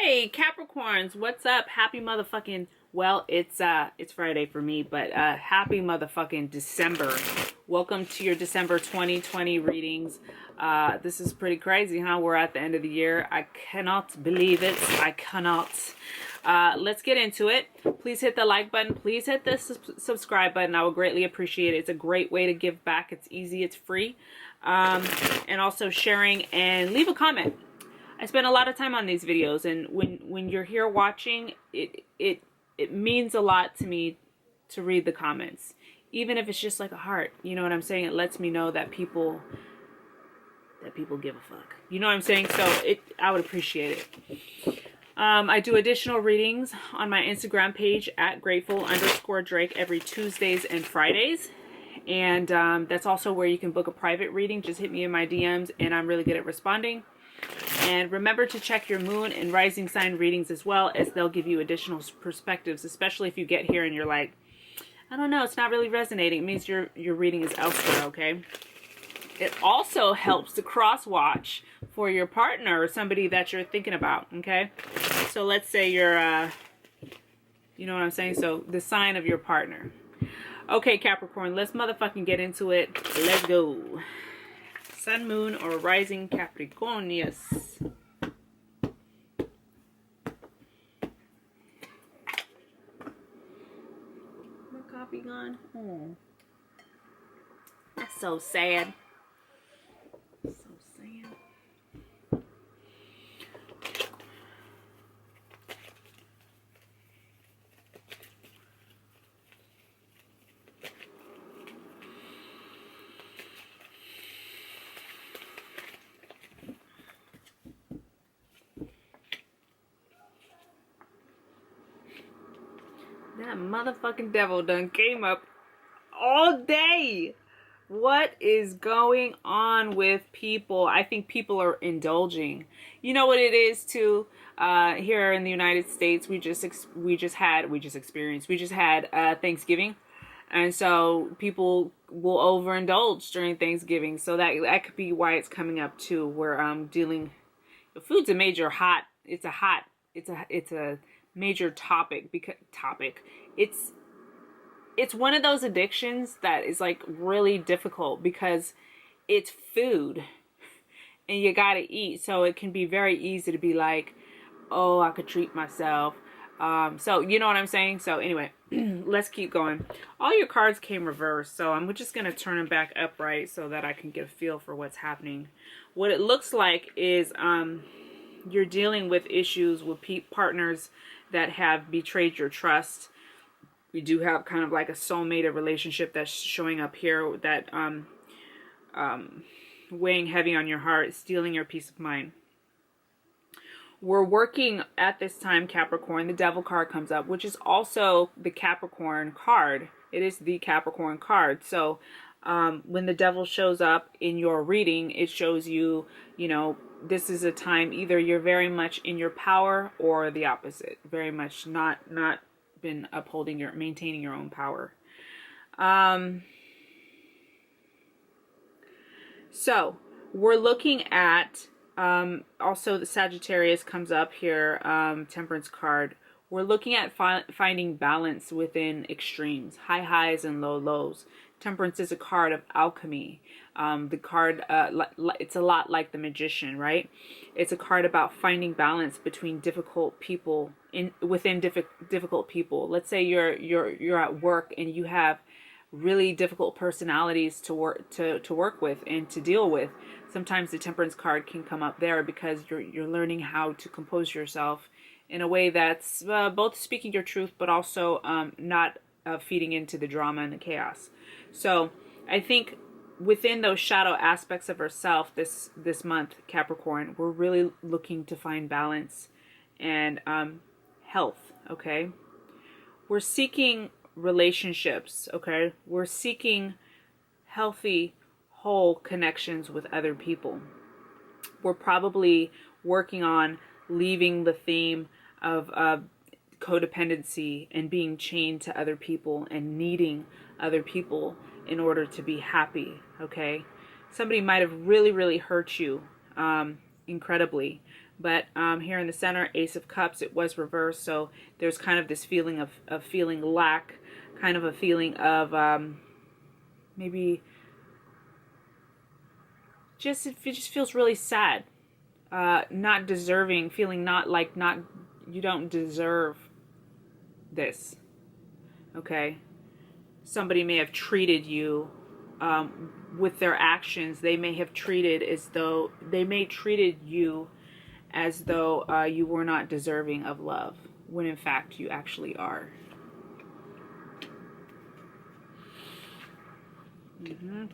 Hey Capricorns, what's up? Happy motherfucking, well, it's Friday for me, but happy motherfucking December. Welcome to your December 2020 readings. This is pretty crazy, huh? We're at the end of the year. I cannot believe it. I cannot. Let's get into it. Please hit the like button. Please hit the subscribe button. I would greatly appreciate it. It's a great way to give back. It's easy. It's free. And also sharing and leave a comment. I spend a lot of time on these videos, and when you're here watching, it means a lot to me to read the comments, even if it's just like a heart. You know what I'm saying? It lets me know that people give a fuck. You know what I'm saying? So I would appreciate it. I do additional readings on my Instagram page at grateful_Drake every Tuesdays and Fridays. And that's also where you can book a private reading. Just hit me in my DMs, and I'm really good at responding. And remember to check your moon and rising sign readings as well, as they'll give you additional perspectives, especially if you get here and you're like, I don't know, it's not really resonating. It means your reading is elsewhere, okay? It also helps to cross-watch for your partner or somebody that you're thinking about, okay? So let's say you're, you know what I'm saying? So the sign of your partner. Okay, Capricorn, let's motherfucking get into it. Let's go. Sun, moon, or rising Capricorn, yes. My coffee gone? Oh. That's so sad. So sad. That motherfucking devil done came up all day. What is going on with people? I think people are indulging. You know what it is too? Here in the United States, we just had Thanksgiving, and so people will overindulge during Thanksgiving. So that could be why it's coming up too. We're dealing. Food's a major hot. It's a major topic because it's one of those addictions that is like really difficult because it's food and you gotta eat, so it can be very easy to be like, oh, I could treat myself. So you know what I'm saying? So anyway, let's keep going. All your cards came reversed, so I'm just gonna turn them back upright so that I can get a feel for what's happening. What it looks like is you're dealing with issues with partners that have betrayed your trust. We do have kind of like a soulmate relationship that's showing up here, that weighing heavy on your heart, stealing your peace of mind. We're working at this time, Capricorn. The Devil card comes up, which is also the Capricorn card. It is the Capricorn card. So when the Devil shows up in your reading, it shows you, you know, this is a time either you're very much in your power or the opposite, very much not been maintaining your own power. So we're looking at also the Sagittarius comes up here, Temperance card. We're looking at finding balance within extremes, high highs and low lows. Temperance is a card of alchemy. The card, it's a lot like the Magician, right? It's a card about finding balance between difficult people within difficult people. Let's say you're at work and you have really difficult personalities to work with and to deal with. Sometimes the Temperance card can come up there because you're learning how to compose yourself in a way that's both speaking your truth, but also not feeding into the drama and the chaos. So I think within those shadow aspects of ourself this month, Capricorn, we're really looking to find balance and health, okay? We're seeking relationships, okay? We're seeking healthy, whole connections with other people. We're probably working on leaving the theme of codependency and being chained to other people and needing other people in order to be happy, okay? Somebody might have really hurt you incredibly, But here in the center, Ace of Cups, it was reversed. So there's kind of this feeling of feeling lack, kind of a feeling of maybe it just feels really sad, not deserving, feeling not you don't deserve this. Okay, somebody may have treated you with their actions. They may have treated you as though you were not deserving of love, when in fact you actually are.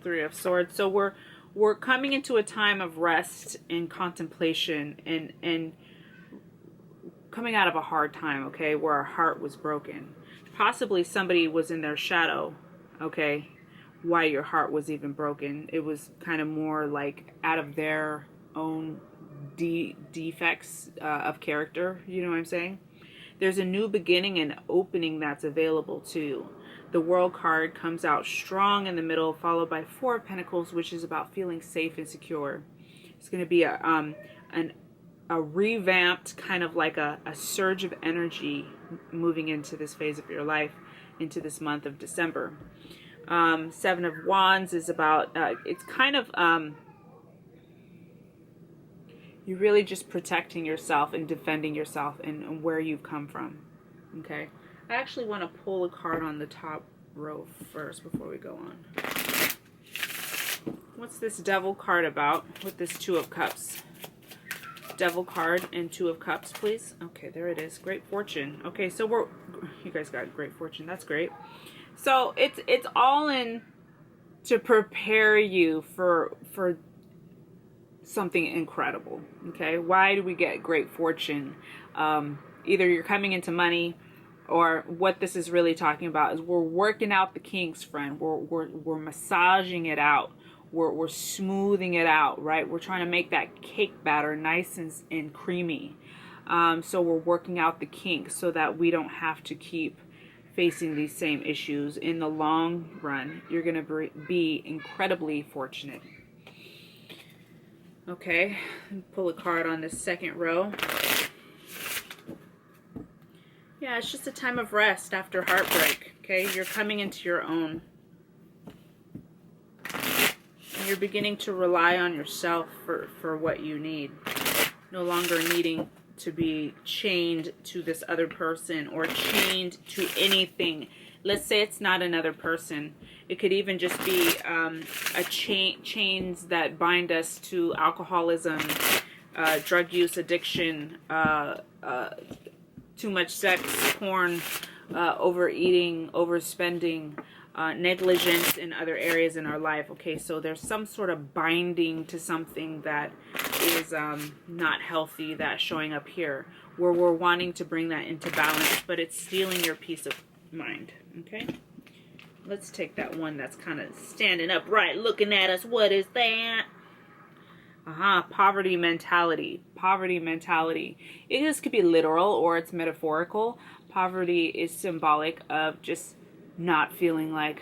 Three of Swords. So we're coming into a time of rest and contemplation, and coming out of a hard time, okay, where our heart was broken. Possibly somebody was in their shadow, okay, why your heart was even broken. It was kind of more like out of their own defects of character, you know what I'm saying? There's a new beginning and opening that's available to you. The World card comes out strong in the middle, followed by Four of Pentacles, which is about feeling safe and secure. It's going to be a revamped, kind of like a surge of energy moving into this phase of your life, into this month of December. Seven of Wands is about, it's kind of, you're really just protecting yourself and defending yourself and where you've come from. Okay. I actually want to pull a card on the top row first before we go on. What's this Devil card about with this Two of Cups? Devil card and Two of Cups, please. Okay, there it is. Great fortune. Okay, so you guys got great fortune. That's great. So it's all in to prepare you for something incredible. Okay, why do we get great fortune? Either you're coming into money, or what this is really talking about is we're working out the kinks, friend. We're massaging it out. We're smoothing it out, right? We're trying to make that cake batter nice and creamy. So we're working out the kinks so that we don't have to keep facing these same issues. In the long run, you're going to be incredibly fortunate. Okay, pull a card on this second row. Yeah, it's just a time of rest after heartbreak. Okay, you're coming into your own. And you're beginning to rely on yourself for what you need. No longer needing to be chained to this other person or chained to anything. Let's say it's not another person. It could even just be chains that bind us to alcoholism, drug use, addiction, too much sex, porn, overeating, overspending, negligence in other areas in our life. Okay, so there's some sort of binding to something that is not healthy that's showing up here, where we're wanting to bring that into balance, but it's stealing your peace of mind. Okay, let's take that one that's kind of standing upright looking at us. What is that? Poverty mentality. Poverty mentality. This could be literal or it's metaphorical. Poverty is symbolic of just not feeling like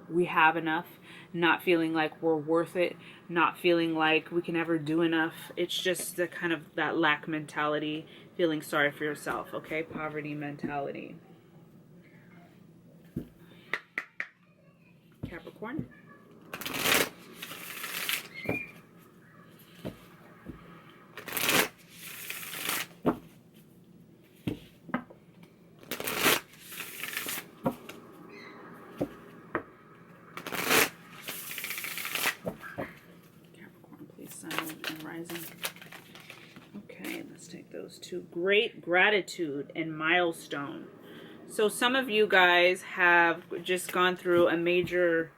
we have enough, not feeling like we're worth it, not feeling like we can ever do enough. It's just the kind of that lack mentality, feeling sorry for yourself. Okay, poverty mentality. Capricorn. Okay, let's take those two. Great gratitude and milestone. So some of you guys have just gone through a major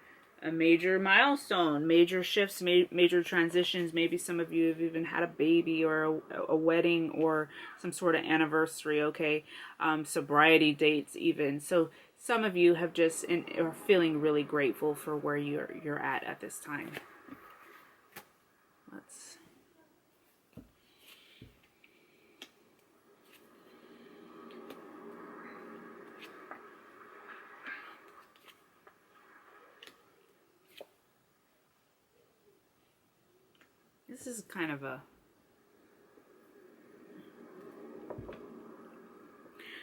milestone, major shifts, major transitions. Maybe some of you have even had a baby or a wedding or some sort of anniversary, okay? Sobriety dates even. So some of you have just are feeling really grateful for where you're at this time. This is kind of a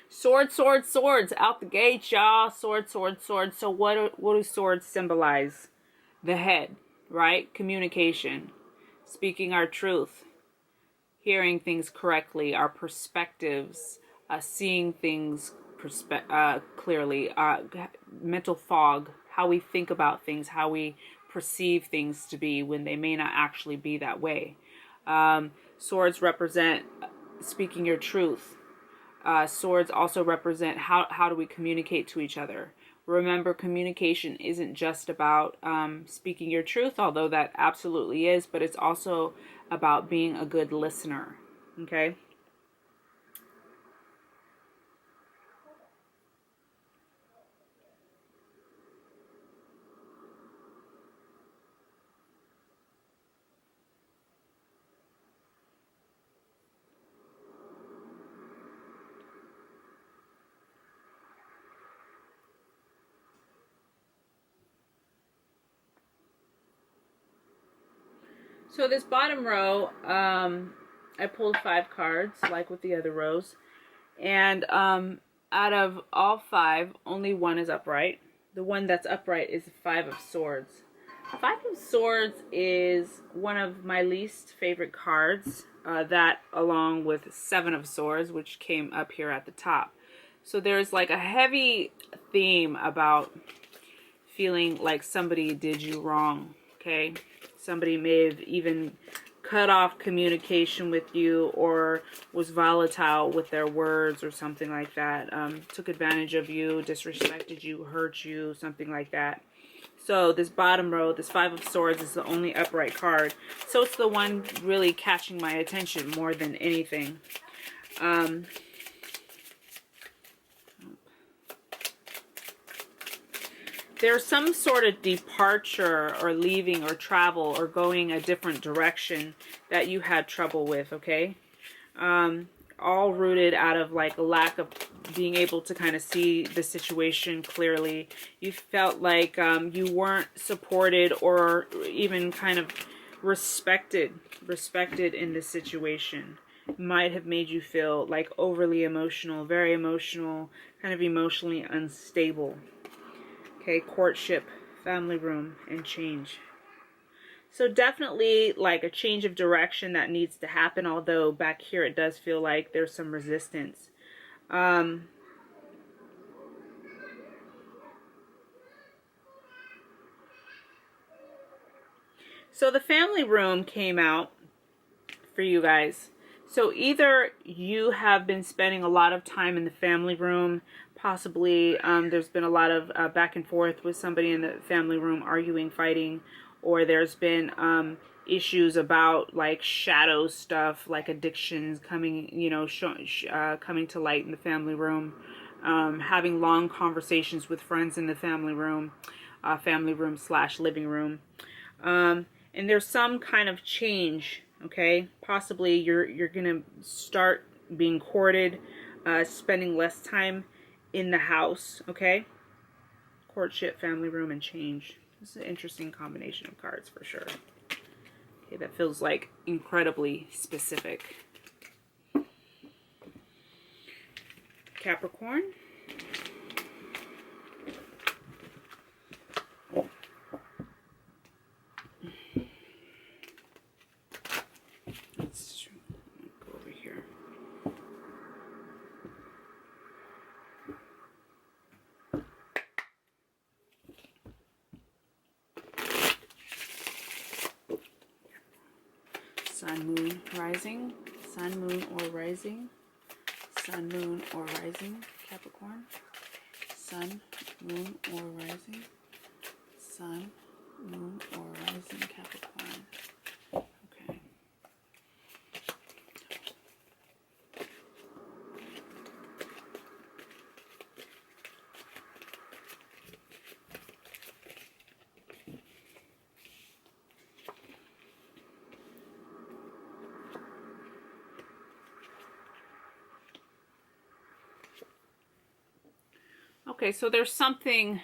Swords, swords, swords. Out the gate, y'all. Swords, swords, swords. So what do swords symbolize? The head, right? Communication. Speaking our truth. Hearing things correctly. Our perspectives. Seeing things clearly. Mental fog. How we think about things. How we perceive things to be when they may not actually be that way. Swords represent speaking your truth. Swords also represent how do we communicate to each other. Remember, communication isn't just about speaking your truth, although that absolutely is, but it's also about being a good listener. Okay? So this bottom row, I pulled 5 cards, like with the other rows. And out of all 5, only one is upright. The one that's upright is the 5 of Swords. 5 of Swords is one of my least favorite cards. That along with 7 of Swords, which came up here at the top. So there's like a heavy theme about feeling like somebody did you wrong, okay? Somebody may have even cut off communication with you or was volatile with their words or something like that. Took advantage of you, disrespected you, hurt you, something like that. So this bottom row, this 5 of Swords is the only upright card. So it's the one really catching my attention more than anything. There's some sort of departure or leaving or travel or going a different direction that you had trouble with, okay? All rooted out of like a lack of being able to kind of see the situation clearly. You felt like you weren't supported or even kind of respected in this situation. Might have made you feel like overly emotional, very emotional, kind of emotionally unstable. Okay, courtship, family room, and change. So definitely like a change of direction that needs to happen, although back here it does feel like there's some resistance. So the family room came out for you guys. So either you have been spending a lot of time in the family room, possibly there's been a lot of back and forth with somebody in the family room, arguing, fighting, or there's been issues about like shadow stuff, like addictions coming, you know, coming to light in the family room, having long conversations with friends in the family room / living room, and there's some kind of change. Okay, possibly you're gonna start being courted, spending less time in the house. Okay, courtship, family room, and change. This is an interesting combination of cards for sure. Okay, that feels like incredibly specific. Capricorn. Let's go over here. Sun, moon, rising. Sun, moon, or rising. Sun, moon, or rising. Capricorn. Sun, moon, or rising. Sun, moon, or rising. Capricorn. Okay. Okay, so there's something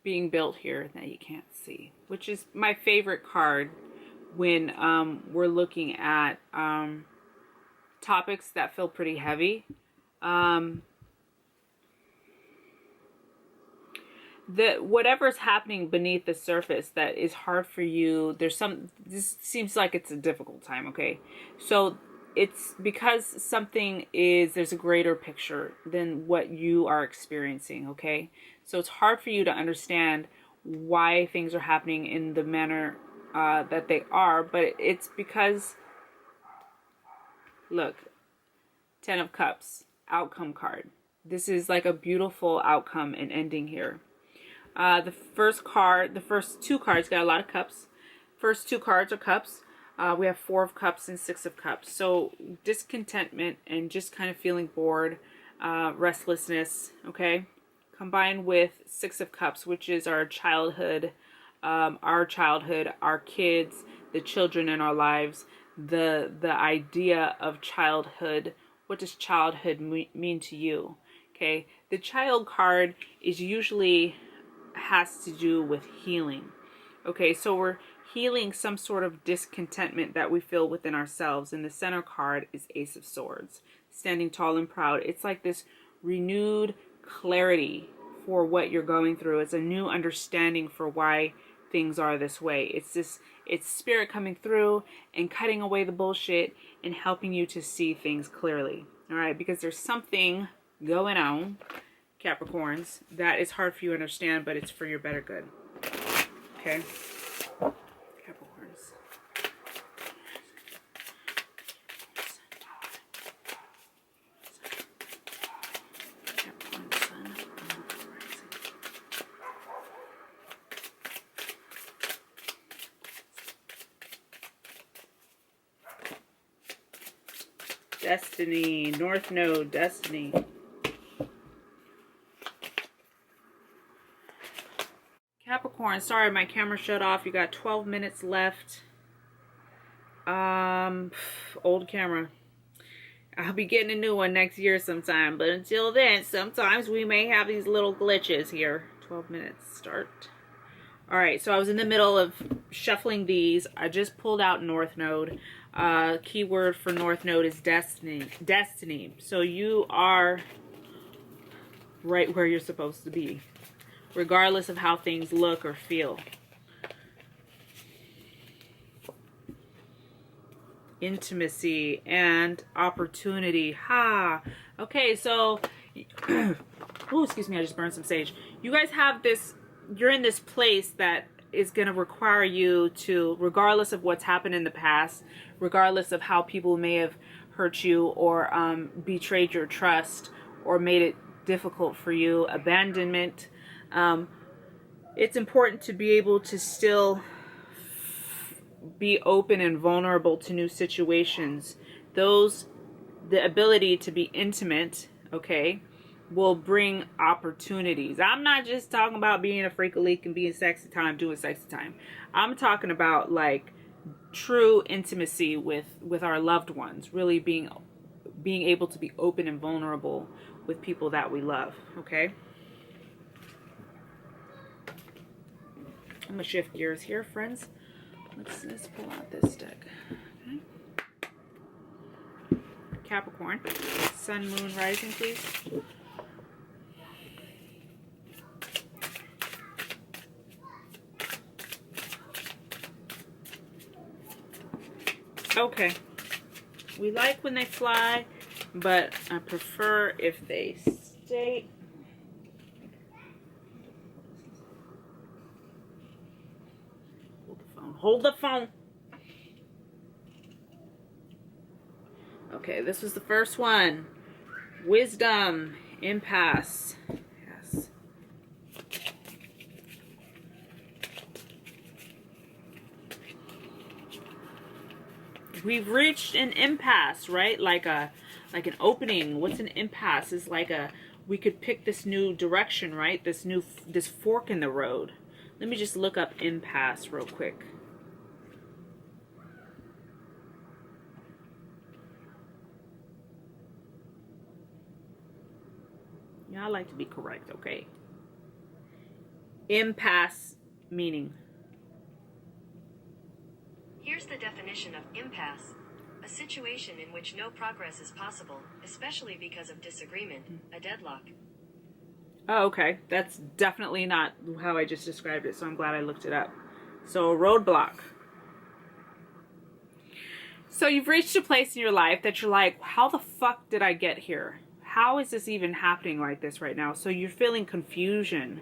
being built here that you can't see, which is my favorite card when we're looking at topics that feel pretty heavy. whatever's happening beneath the surface that is hard for you, this seems like it's a difficult time, okay? So it's because there's a greater picture than what you are experiencing, okay? So it's hard for you to understand why things are happening in the manner that they are, but it's because, look, 10 of Cups, outcome card. This is like a beautiful outcome and ending here. The first two cards got a lot of cups. First two cards are cups. We have 4 of Cups and 6 of Cups. So discontentment and just kind of feeling bored, restlessness, okay? Combined with 6 of Cups, which is our childhood, our kids, the children in our lives, the idea of childhood. What does childhood mean to you? Okay, the child card is usually has to do with healing. Okay, so we're healing some sort of discontentment that we feel within ourselves. And the center card is Ace of Swords, standing tall and proud. It's like this renewed clarity for what you're going through. It's a new understanding for why things are this way. It's spirit coming through and cutting away the bullshit and helping you to see things clearly. All right, because there's something going on, Capricorns, that is hard for you to understand, but it's for your better good. Okay? Capricorns. Capricorn Sun, Moon, Rising. Destiny, North Node, Destiny. Capricorn, sorry, my camera shut off. You got 12 minutes left. Old camera. I'll be getting a new one next year sometime, but until then, sometimes we may have these little glitches here. 12 minutes, start. All right, so I was in the middle of shuffling these. I just pulled out North Node. Keyword for North Node is destiny. Destiny. So you are right where you're supposed to be, regardless of how things look or feel. Intimacy and opportunity. Ha! Okay, so... oh, excuse me, I just burned some sage. You guys have this... You're in this place that is going to require you to, regardless of what's happened in the past, regardless of how people may have hurt you or betrayed your trust or made it difficult for you, abandonment, it's important to be able to still be open and vulnerable to new situations. The ability to be intimate, okay, will bring opportunities. I'm not just talking about being a freak a leak and being sexy time, doing sexy time. I'm talking about like true intimacy with our loved ones, really being able to be open and vulnerable with people that we love, okay? I'm gonna shift gears here, friends. Let's pull out this deck. Okay. Capricorn, Sun, Moon, Rising, please. Okay. We like when they fly, but I prefer if they stay. Hold the phone. Okay, this was the first one. Wisdom, impasse. Yes. We've reached an impasse, right? Like an opening. What's an impasse? Is like we could pick this new direction, right? This fork in the road. Let me just look up impasse real quick. Yeah, I like to be correct, okay? Impasse meaning. Here's the definition of impasse. A situation in which no progress is possible, especially because of disagreement, a deadlock. Oh, okay. That's definitely not how I just described it, so I'm glad I looked it up. So, a roadblock. So you've reached a place in your life that you're like, how the fuck did I get here? How is this even happening like this right now? So you're feeling confusion.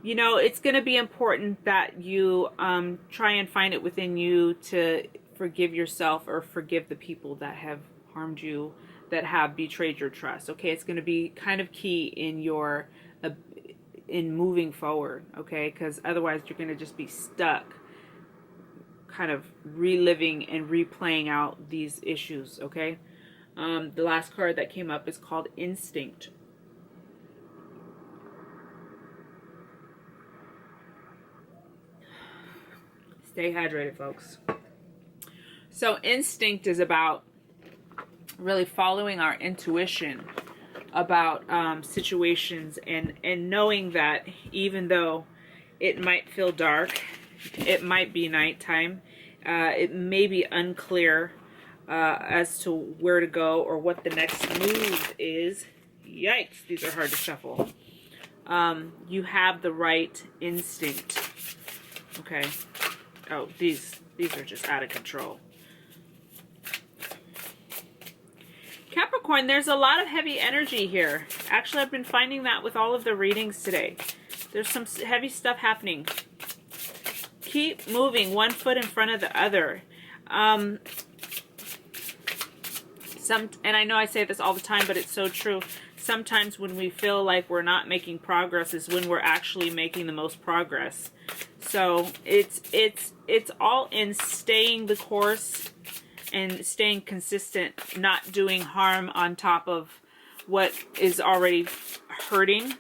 You know, it's going to be important that you try and find it within you to forgive yourself or forgive the people that have harmed you, that have betrayed your trust. Okay, it's going to be kind of key in your in moving forward. Okay, because otherwise you're going to just be stuck, kind of reliving and replaying out these issues. Okay, the last card that came up is called Instinct. Stay hydrated, folks. So instinct is about really following our intuition about situations, and knowing that even though it might feel dark, it might be nighttime, it may be unclear as to where to go or what the next move is. Yikes, these are hard to shuffle. You have the right instinct. Okay. Oh, these are just out of control. Capricorn, there's a lot of heavy energy here. Actually, I've been finding that with all of the readings today. There's some heavy stuff happening. Keep moving, one foot in front of the other. And I know I say this all the time, but it's so true. Sometimes when we feel like we're not making progress is when we're actually making the most progress. So it's all in staying the course and staying consistent, not doing harm on top of what is already hurting,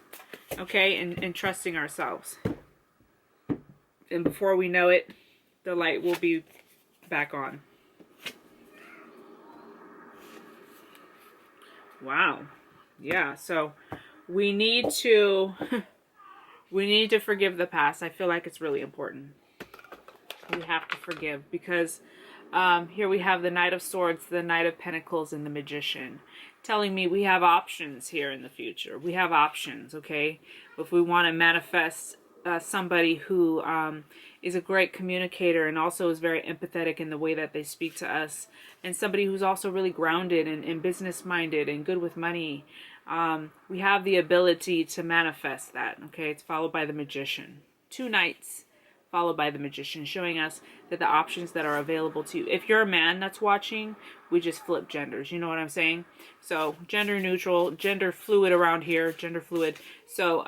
okay, and trusting ourselves. And before we know it, the light will be back on. Wow. Yeah, so we need to forgive the past. I feel like it's really important. We have to forgive because here we have the Knight of Swords, the Knight of Pentacles, and the Magician, telling me we have options here in the future. We have options, okay? If we want to manifest somebody who is a great communicator and also is very empathetic in the way that they speak to us, and somebody who's also really grounded and business-minded and good with money, we have the ability to manifest that, okay? It's followed by the Magician. Two knights followed by the Magician, showing us that the options that are available to you. If you're a man that's watching, we just flip genders. You know what I'm saying? So gender neutral, gender fluid around here, gender fluid. So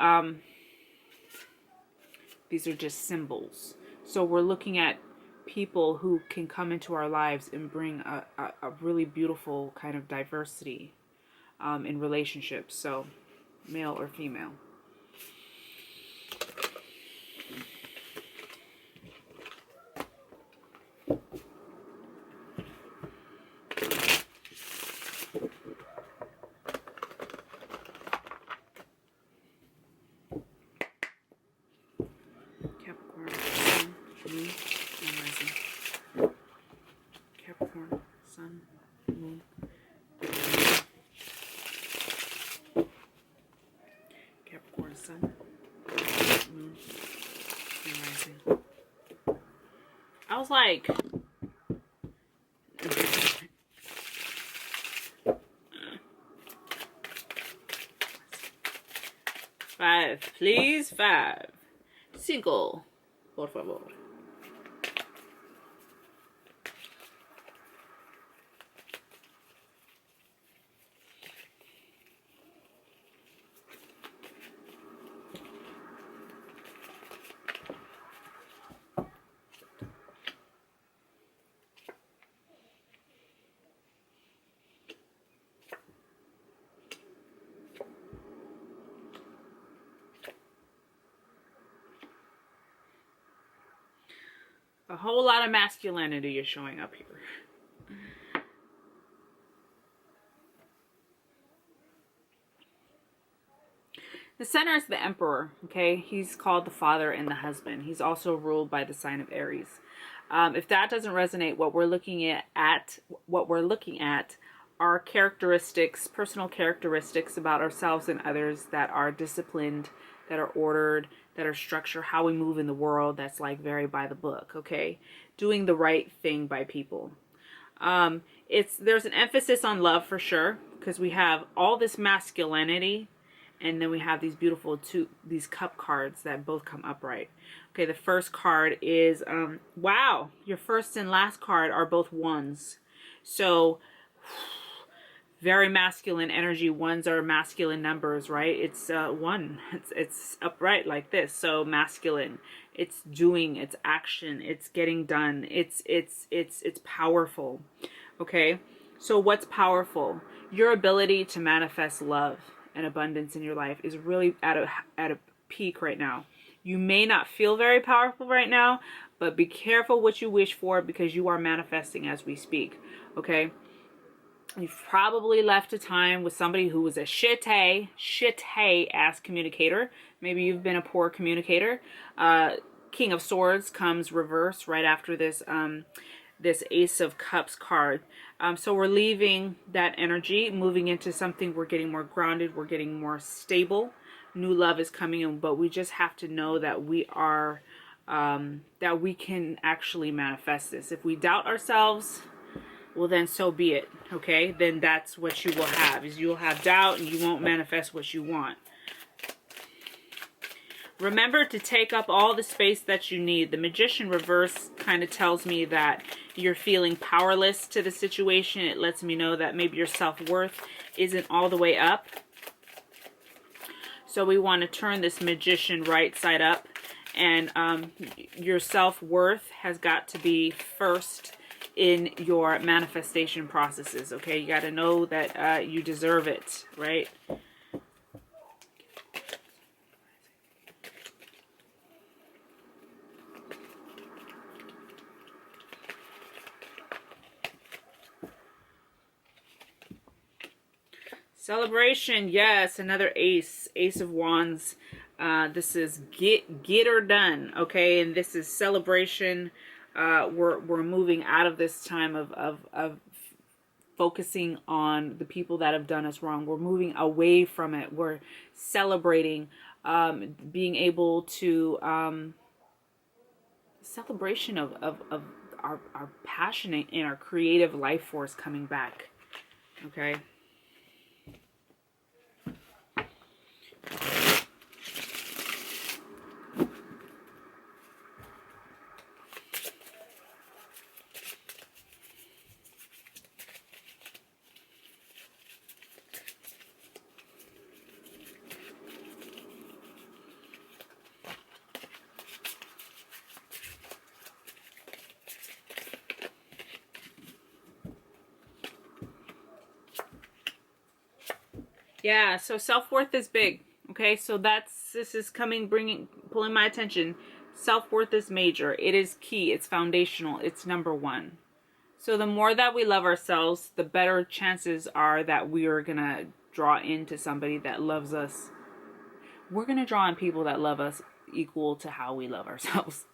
these are just symbols. So we're looking at people who can come into our lives and bring a really beautiful kind of diversity in relationships. So male or female. Capricorn, Sun, Moon, and Rising. Capricorn, Sun, Moon, and Rising. Capricorn, Sun, Moon, and Rising. I was like, five, please, five. Cinco, por favor. A whole lot of masculinity is showing up here. The center is the Emperor, okay? He's called the father and the husband. He's also ruled by the sign of Aries. If that doesn't resonate, what we're looking at our characteristics, personal characteristics about ourselves and others that are disciplined, that are ordered, that are structured, how we move in the world, that's like very by the book, okay? Doing the right thing by people. There's an emphasis on love for sure, because we have all this masculinity, and then we have these beautiful these cup cards that both come upright. Okay, the first card is, wow, your first and last card are both ones. So, very masculine energy. Ones are masculine numbers, right? It's one. It's upright like this. So masculine. It's doing. It's action. It's getting done. It's powerful. Okay. So what's powerful? Your ability to manifest love and abundance in your life is really at a peak right now. You may not feel very powerful right now, but be careful what you wish for, because you are manifesting as we speak. Okay. You've probably left a time with somebody who was a shitty ass communicator. Maybe you've been a poor communicator. King of Swords comes reverse right after this this Ace of Cups card. So we're leaving that energy, moving into something. We're getting more grounded. We're getting more stable. New love is coming in, but we just have to know that we are that we can actually manifest this. If we doubt ourselves, well, then so be it, okay? Then that's what you will have, is you'll have doubt and you won't manifest what you want. Remember to take up all the space that you need. The Magician reverse kind of tells me that you're feeling powerless to the situation. It lets me know that maybe your self-worth isn't all the way up. So we want to turn this Magician right side up. And your self-worth has got to be first in your manifestation processes, okay? You got to know that you deserve it, right? Celebration, yes, another ace of wands. This is get her done, okay? And this is celebration. We're moving out of this time of focusing on the people that have done us wrong. We're moving away from it. We're celebrating being able to celebration of our passion and our creative life force coming back, okay? Yeah, so self-worth is big. Okay, so this is pulling my attention. Self-worth is major. It is key. It's foundational. It's number one. So the more that we love ourselves, the better chances are that we are going to draw into somebody that loves us. We're going to draw in people that love us equal to how we love ourselves.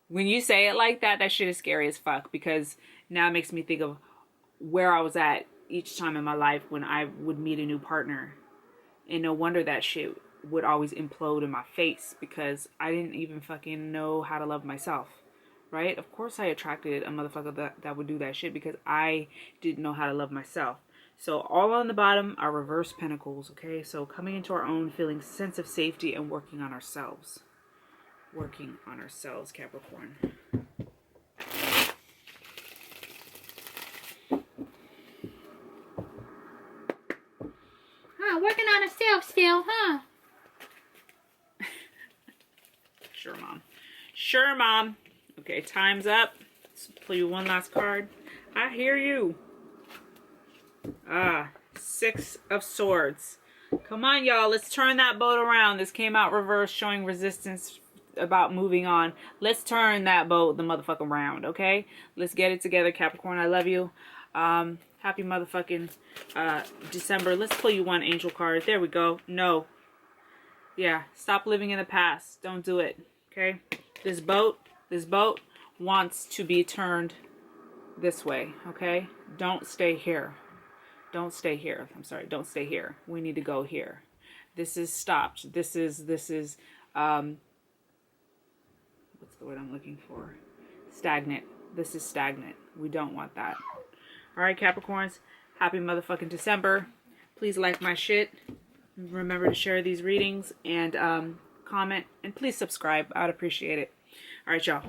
When you say it like that, that shit is scary as fuck, because now it makes me think of where I was at each time in my life when I would meet a new partner. And no wonder that shit would always implode in my face, because I didn't even fucking know how to love myself, right? Of course I attracted a motherfucker that would do that shit, because I didn't know how to love myself. So all on the bottom are reverse pentacles, okay? So coming into our own, feeling sense of safety, and working on ourselves. Working on ourselves, Capricorn. Working on herself still, huh? Sure, Mom. Sure, Mom. Okay, time's up. Let's pull you one last card. I hear you. Six of Swords. Come on, y'all. Let's turn that boat around. This came out reverse, showing resistance about moving on. Let's turn that boat the motherfucking round, okay? Let's get it together, Capricorn. I love you. Happy motherfucking December. Let's pull you one angel card. There we go. No. Yeah. Stop living in the past. Don't do it. Okay? This boat wants to be turned this way. Okay? Don't stay here. Don't stay here. I'm sorry. Don't stay here. We need to go here. This is stopped. This is, what's the word I'm looking for? Stagnant. This is stagnant. We don't want that. All right, Capricorns. Happy motherfucking December. Please like my shit. Remember to share these readings and comment. And please subscribe. I'd appreciate it. All right, y'all.